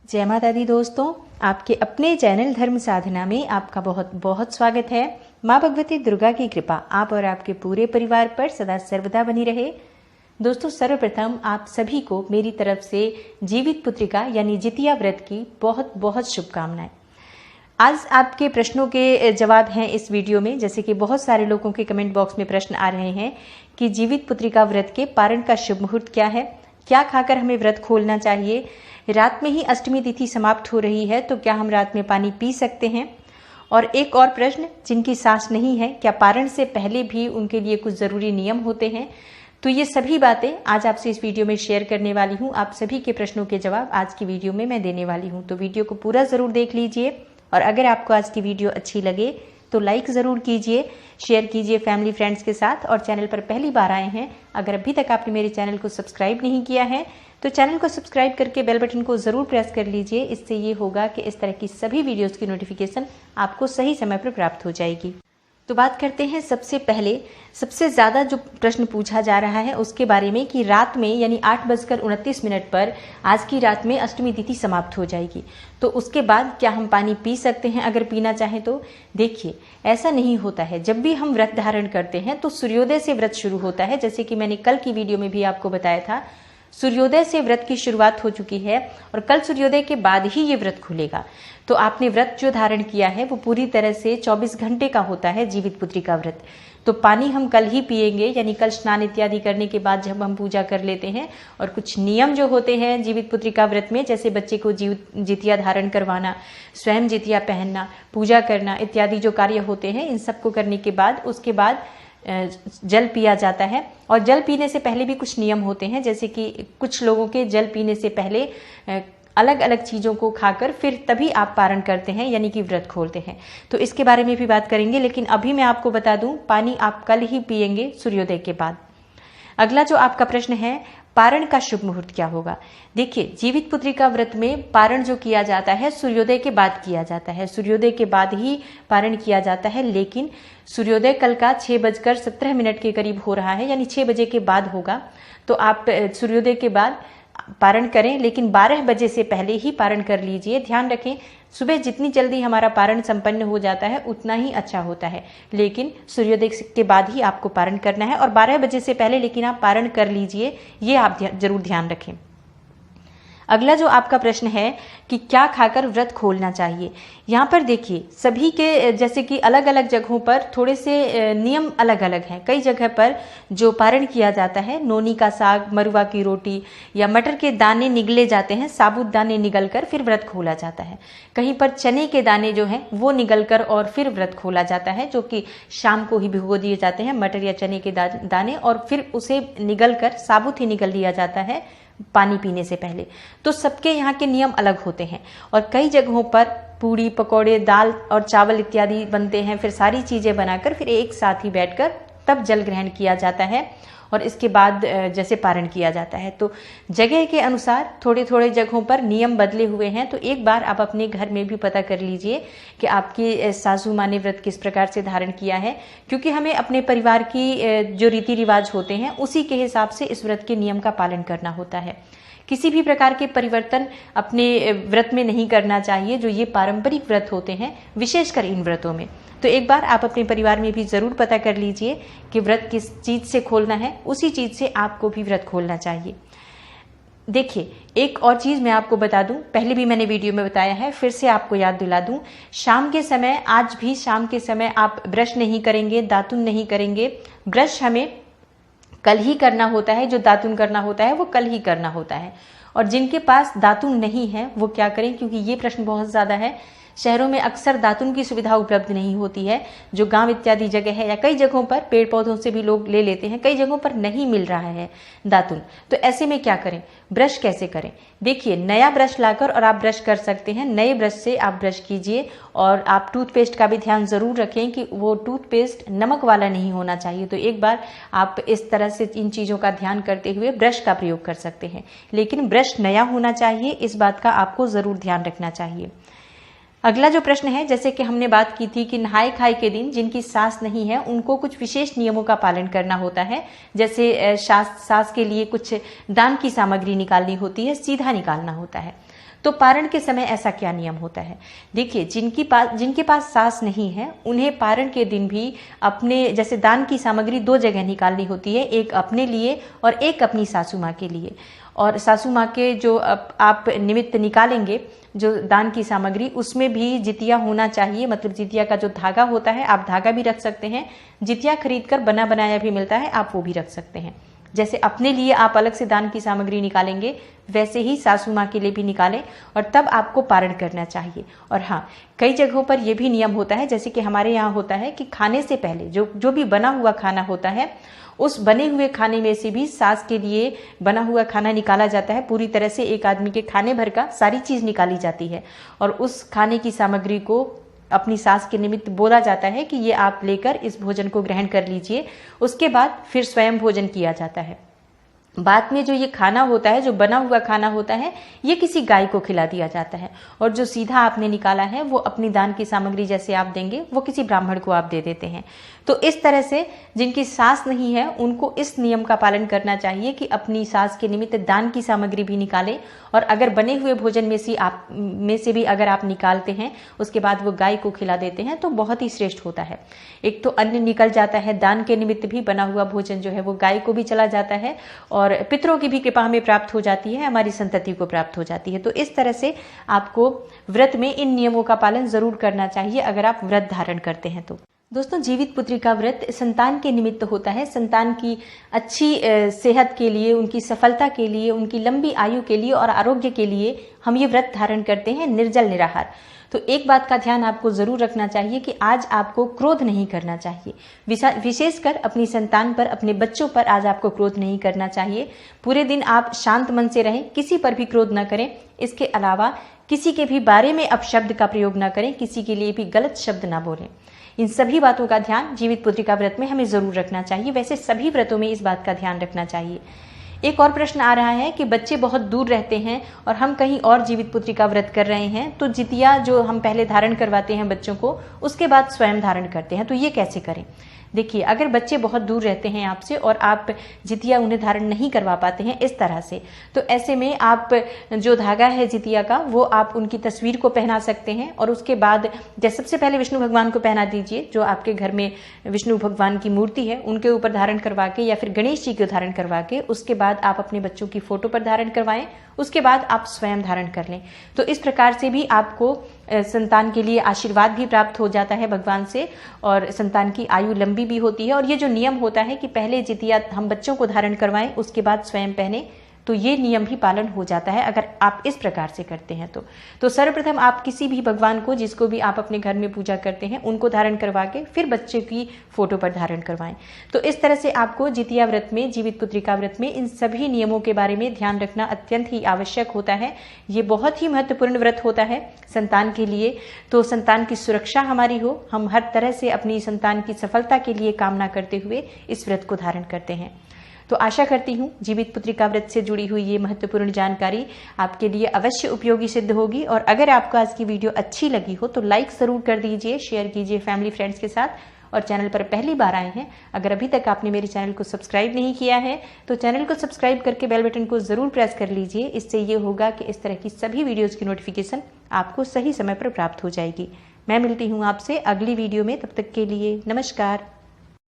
जय माता दी दोस्तों, आपके अपने चैनल धर्म साधना में आपका बहुत बहुत स्वागत है। माँ भगवती दुर्गा की कृपा आप और आपके पूरे परिवार पर सदा सर्वदा बनी रहे। दोस्तों, सर्वप्रथम आप सभी को मेरी तरफ से जीवित पुत्रिका यानी जितिया व्रत की बहुत बहुत शुभकामनाएं। आज आपके प्रश्नों के जवाब हैं इस वीडियो में। जैसे कि बहुत सारे लोगों के कमेंट बॉक्स में प्रश्न आ रहे हैं कि जीवित पुत्रिका व्रत के पारण का शुभ मुहूर्त क्या है, क्या खाकर हमें व्रत खोलना चाहिए, रात में ही अष्टमी तिथि समाप्त हो रही है तो क्या हम रात में पानी पी सकते हैं, और एक और प्रश्न, जिनकी सास नहीं है क्या पारण से पहले भी उनके लिए कुछ ज़रूरी नियम होते हैं। तो ये सभी बातें आज आपसे इस वीडियो में शेयर करने वाली हूँ। आप सभी के प्रश्नों के जवाब आज की वीडियो में मैं देने वाली हूँ, तो वीडियो को पूरा ज़रूर देख लीजिए। और अगर आपको आज की वीडियो अच्छी लगे तो लाइक ज़रूर कीजिए, शेयर कीजिए फैमिली फ्रेंड्स के साथ। और चैनल पर पहली बार आए हैं, अगर अभी तक आपने मेरे चैनल को सब्सक्राइब नहीं किया है तो चैनल को सब्सक्राइब करके बेल बटन को ज़रूर प्रेस कर लीजिए। इससे ये होगा कि इस तरह की सभी वीडियोस की नोटिफिकेशन आपको सही समय पर प्राप्त हो जाएगी। तो बात करते हैं सबसे पहले, सबसे ज़्यादा जो प्रश्न पूछा जा रहा है उसके बारे में कि रात में यानी 8:29 पर आज की रात में अष्टमी तिथि समाप्त हो जाएगी, तो उसके बाद क्या हम पानी पी सकते हैं अगर पीना चाहें तो। देखिए, ऐसा नहीं होता है। जब भी हम व्रत धारण करते हैं तो सूर्योदय से व्रत शुरू होता है। जैसे कि मैंने कल की वीडियो में भी आपको बताया था, सूर्योदय से व्रत की शुरुआत हो चुकी है और कल सूर्योदय के बाद ही ये व्रत खुलेगा। तो आपने व्रत जो धारण किया है वो पूरी तरह से 24 घंटे का होता है जीवित पुत्रिका व्रत। तो पानी हम कल ही पिएंगे, यानी कल स्नान इत्यादि करने के बाद जब हम पूजा कर लेते हैं। और कुछ नियम जो होते हैं जीवित पुत्रिका व्रत में, जैसे बच्चे को जितिया धारण करवाना, स्वयं जितिया पहनना, पूजा करना इत्यादि जो कार्य होते हैं, इन सबको करने के बाद उसके बाद जल पिया जाता है। और जल पीने से पहले भी कुछ नियम होते हैं, जैसे कि कुछ लोगों के जल पीने से पहले अलग अलग चीज़ों को खाकर फिर तभी आप पारण करते हैं, यानी कि व्रत खोलते हैं। तो इसके बारे में भी बात करेंगे, लेकिन अभी मैं आपको बता दूं, पानी आप कल ही पिएंगे सूर्योदय के बाद। अगला जो आपका प्रश्न है, पारण का शुभ मुहूर्त क्या होगा। देखिए, जीवित पुत्रिका व्रत में पारण जो किया जाता है सूर्योदय के बाद किया जाता है, सूर्योदय के बाद ही पारण किया जाता है। लेकिन सूर्योदय कल का 6:17 के करीब हो रहा है, यानी 6 बजे के बाद होगा। तो आप सूर्योदय के बाद पारण करें, लेकिन 12 बजे से पहले ही पारण कर लीजिए। ध्यान रखें, सुबह जितनी जल्दी हमारा पारण संपन्न हो जाता है उतना ही अच्छा होता है, लेकिन सूर्योदय के बाद ही आपको पारण करना है। और 12 बजे से पहले लेकिन आप पारण कर लीजिए, ये आप जरूर ध्यान रखें। अगला जो आपका प्रश्न है कि क्या खाकर व्रत खोलना चाहिए। यहाँ पर देखिए, सभी के जैसे कि अलग अलग जगहों पर थोड़े से नियम अलग अलग हैं। कई जगह पर जो पारण किया जाता है, नोनी का साग, मरुआ की रोटी या मटर के दाने निगले जाते हैं, साबुत दाने निगल कर फिर व्रत खोला जाता है। कहीं पर चने के दाने जो हैं वो निगल कर और फिर व्रत खोला जाता है, जो कि शाम को ही भिगो दिए जाते हैं मटर या चने के दाने, और फिर उसे निगल कर साबुत ही निगल दिया जाता है पानी पीने से पहले। तो सबके यहाँ के नियम अलग होते हैं। और कई जगहों पर पूड़ी, पकौड़े, दाल और चावल इत्यादि बनते हैं, फिर सारी चीज़ें बनाकर फिर एक साथ ही बैठकर तब जल ग्रहण किया जाता है और इसके बाद जैसे पारण किया जाता है। तो जगह के अनुसार थोड़े थोड़े जगहों पर नियम बदले हुए हैं। तो एक बार आप अपने घर में भी पता कर लीजिए कि आपकी सासू माँ ने व्रत किस प्रकार से धारण किया है, क्योंकि हमें अपने परिवार की जो रीति रिवाज होते हैं उसी के हिसाब से इस व्रत के नियम का पालन करना होता है। किसी भी प्रकार के परिवर्तन अपने व्रत में नहीं करना चाहिए, जो ये पारंपरिक व्रत होते हैं, विशेषकर इन व्रतों में। तो एक बार आप अपने परिवार में भी ज़रूर पता कर लीजिए कि व्रत किस चीज़ से खोलना है, उसी चीज़ से आपको भी व्रत खोलना चाहिए। देखिए, एक और चीज़ मैं आपको बता दूं, पहले भी मैंने वीडियो में बताया है, फिर से आपको याद दिला दूं। शाम के समय, आज भी शाम के समय आप ब्रश नहीं करेंगे, दातुन नहीं करेंगे। ब्रश हमें कल ही करना होता है, जो दातुन करना होता है वो कल ही करना होता है। और जिनके पास दातुन नहीं है वो क्या करें, क्योंकि ये प्रश्न बहुत ज़्यादा है। शहरों में अक्सर दातुन की सुविधा उपलब्ध नहीं होती है, जो गांव इत्यादि जगह है, या कई जगहों पर पेड़ पौधों से भी लोग ले लेते हैं, कई जगहों पर नहीं मिल रहा है दातुन। तो ऐसे में क्या करें, ब्रश कैसे करें। देखिए, नया ब्रश लाकर और आप ब्रश कर सकते हैं, नए ब्रश से आप ब्रश कीजिए। और आप टूथपेस्ट का भी ध्यान ज़रूर रखें कि वो टूथपेस्ट नमक वाला नहीं होना चाहिए। तो एक बार आप इस तरह से इन चीज़ों का ध्यान करते हुए ब्रश का प्रयोग कर सकते हैं, लेकिन ब्रश नया होना चाहिए, इस बात का आपको ज़रूर ध्यान रखना चाहिए। अगला जो प्रश्न है, जैसे कि हमने बात की थी कि नहाय खाए के दिन जिनकी सास नहीं है उनको कुछ विशेष नियमों का पालन करना होता है। जैसे सास के लिए कुछ दान की सामग्री निकालनी होती है, सीधा निकालना होता है। तो पारण के समय ऐसा क्या नियम होता है? देखिए, जिनके पास सास नहीं है उन्हें पारण के दिन भी अपने जैसे दान की सामग्री 2 जगह निकालनी होती है, एक अपने लिए और एक अपनी सासू माँ के लिए। और सासू माँ के जो आप निमित्त निकालेंगे जो दान की सामग्री, उसमें भी जितिया होना चाहिए। मतलब जितिया का जो धागा होता है, आप धागा भी रख सकते हैं, जितिया खरीद कर बना बनाया भी मिलता है, आप वो भी रख सकते हैं। जैसे अपने लिए आप अलग से दान की सामग्री निकालेंगे, वैसे ही सासू माँ के लिए भी निकालें और तब आपको पारण करना चाहिए। और हाँ, कई जगहों पर यह भी नियम होता है, जैसे कि हमारे यहाँ होता है कि खाने से पहले जो भी बना हुआ खाना होता है, उस बने हुए खाने में से भी सास के लिए बना हुआ खाना निकाला जाता है। पूरी तरह से एक आदमी के खाने भर का सारी चीज निकाली जाती है और उस खाने की सामग्री को अपनी सास के निमित्त बोला जाता है कि ये आप लेकर इस भोजन को ग्रहण कर लीजिए। उसके बाद फिर स्वयं भोजन किया जाता है। बाद में जो ये खाना होता है, जो बना हुआ खाना होता है, ये किसी गाय को खिला दिया जाता है और जो सीधा आपने निकाला है वो अपनी दान की सामग्री जैसे आप देंगे वो किसी ब्राह्मण को आप दे देते हैं। तो इस तरह से जिनकी सास नहीं है उनको इस नियम का पालन करना चाहिए कि अपनी सास के निमित्त दान की सामग्री भी निकालें और अगर बने हुए भोजन में से भी अगर आप निकालते हैं उसके बाद वो गाय को खिला देते हैं तो बहुत ही श्रेष्ठ होता है। एक तो अन्न निकल जाता है, दान के निमित्त भी बना हुआ भोजन जो है वो गाय को भी चला जाता है और पितरों की भी कृपा हमें प्राप्त हो जाती है, हमारी संतति को प्राप्त हो जाती है। तो इस तरह से आपको व्रत में इन नियमों का पालन जरूर करना चाहिए अगर आप व्रत धारण करते हैं तो। दोस्तों, जीवित पुत्री का व्रत संतान के निमित्त होता है, संतान की अच्छी सेहत के लिए, उनकी सफलता के लिए, उनकी लंबी आयु के लिए और आरोग्य के लिए हम ये व्रत धारण करते हैं, निर्जल निराहार। तो एक बात का ध्यान आपको जरूर रखना चाहिए कि आज आपको क्रोध नहीं करना चाहिए। विशेषकर अपनी संतान पर, अपने बच्चों पर आज आपको क्रोध नहीं करना चाहिए। पूरे दिन आप शांत मन से रहें, किसी पर भी क्रोध न करें। इसके अलावा किसी के भी बारे में अपशब्द का प्रयोग न करें, किसी के लिए भी गलत शब्द ना बोलें। इन सभी बातों का ध्यान जीवित पुत्री का व्रत में हमें जरूर रखना चाहिए। वैसे सभी व्रतों में इस बात का ध्यान रखना चाहिए। एक और प्रश्न आ रहा है कि बच्चे बहुत दूर रहते हैं और हम कहीं और जीवित पुत्री का व्रत कर रहे हैं, तो जितिया जो हम पहले धारण करवाते हैं बच्चों को, उसके बाद स्वयं धारण करते हैं, तो ये कैसे करें? देखिए, अगर बच्चे बहुत दूर रहते हैं आपसे और आप जितिया उन्हें धारण नहीं करवा पाते हैं इस तरह से, तो ऐसे में आप जो धागा है जितिया का वो आप उनकी तस्वीर को पहना सकते हैं और उसके बाद जैसे सबसे पहले विष्णु भगवान को पहना दीजिए। जो आपके घर में विष्णु भगवान की मूर्ति है उनके ऊपर धारण करवा के या फिर गणेश जी को धारण करवा के उसके बाद आप अपने बच्चों की फोटो पर धारण करवाएं, उसके बाद आप स्वयं धारण कर लें। तो इस प्रकार से भी आपको संतान के लिए आशीर्वाद भी प्राप्त हो जाता है भगवान से और संतान की आयु लंबी भी होती है। और ये जो नियम होता है कि पहले जितिया हम बच्चों को धारण करवाएं उसके बाद स्वयं पहने, तो ये नियम भी पालन हो जाता है अगर आप इस प्रकार से करते हैं तो सर्वप्रथम आप किसी भी भगवान को, जिसको भी आप अपने घर में पूजा करते हैं, उनको धारण करवा के फिर बच्चे की फोटो पर धारण करवाएं। तो इस तरह से आपको जितिया व्रत में, जीवित पुत्रिका व्रत में इन सभी नियमों के बारे में ध्यान रखना अत्यंत ही आवश्यक होता है। ये बहुत ही महत्वपूर्ण व्रत होता है संतान के लिए। तो संतान की सुरक्षा हमारी हो, हम हर तरह से अपनी संतान की सफलता के लिए कामना करते हुए इस व्रत को धारण करते हैं। तो आशा करती हूँ जीवित पुत्रिका व्रत से जुड़ी हुई ये महत्वपूर्ण जानकारी आपके लिए अवश्य उपयोगी सिद्ध होगी। और अगर आपको आज की वीडियो अच्छी लगी हो तो लाइक जरूर कर दीजिए, शेयर कीजिए फैमिली फ्रेंड्स के साथ। और चैनल पर पहली बार आए हैं, अगर अभी तक आपने मेरे चैनल को सब्सक्राइब नहीं किया है तो चैनल को सब्सक्राइब करके बेल बटन को जरूर प्रेस कर लीजिए। इससे ये होगा कि इस तरह की सभी वीडियोज़ की नोटिफिकेशन आपको सही समय पर प्राप्त हो जाएगी। मैं मिलती हूँ आपसे अगली वीडियो में, तब तक के लिए नमस्कार।